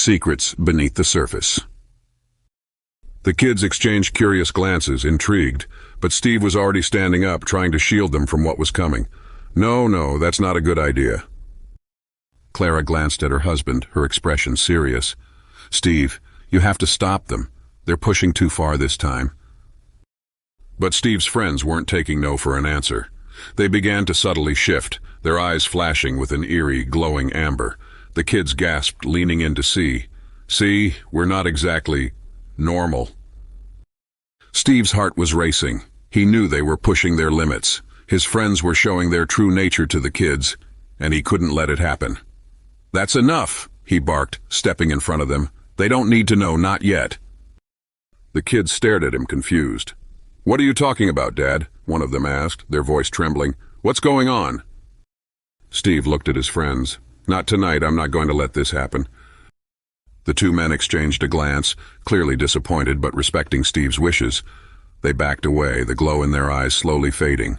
secrets beneath the surface. The kids exchanged curious glances, intrigued, but Steve was already standing up, trying to shield them from what was coming. No, that's not a good idea. Clara glanced at her husband, her expression serious. Steve, you have to stop them. They're pushing too far this time. But Steve's friends weren't taking no for an answer. They began to subtly shift, their eyes flashing with an eerie, glowing amber. The kids gasped, leaning in to see. See, we're not exactly normal. Steve's heart was racing. He knew they were pushing their limits. His friends were showing their true nature to the kids, and he couldn't let it happen. That's enough, he barked, stepping in front of them. They don't need to know, not yet. The kids stared at him, confused. What are you talking about, Dad? One of them asked, their voice trembling. What's going on? Steve looked at his friends. Not tonight, I'm not going to let this happen. The two men exchanged a glance, clearly disappointed but respecting Steve's wishes. They backed away, the glow in their eyes slowly fading.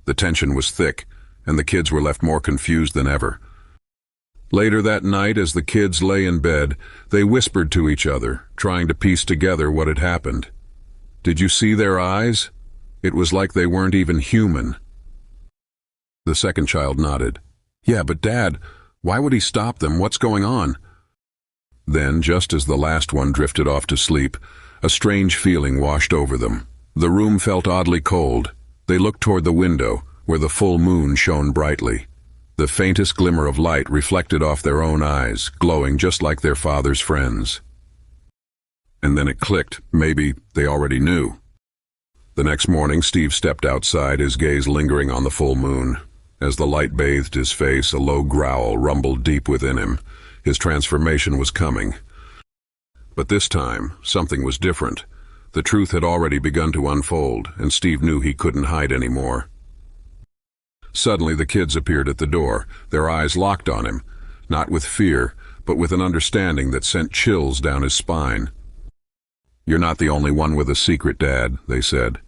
The tension was thick, and the kids were left more confused than ever. Later that night, as the kids lay in bed, they whispered to each other, trying to piece together what had happened. Did you see their eyes? It was like they weren't even human. The second child nodded. Yeah, but Dad, why would he stop them? What's going on? Then, just as the last one drifted off to sleep, a strange feeling washed over them. The room felt oddly cold. They looked toward the window, where the full moon shone brightly. The faintest glimmer of light reflected off their own eyes, glowing just like their father's friends. And then it clicked. Maybe they already knew. The next morning, Steve stepped outside, his gaze lingering on the full moon. As the light bathed his face, a low growl rumbled deep within him. His transformation was coming. But this time, something was different. The truth had already begun to unfold, and Steve knew he couldn't hide anymore. Suddenly, the kids appeared at the door, their eyes locked on him, not with fear, but with an understanding that sent chills down his spine. You're not the only one with a secret, Dad, they said.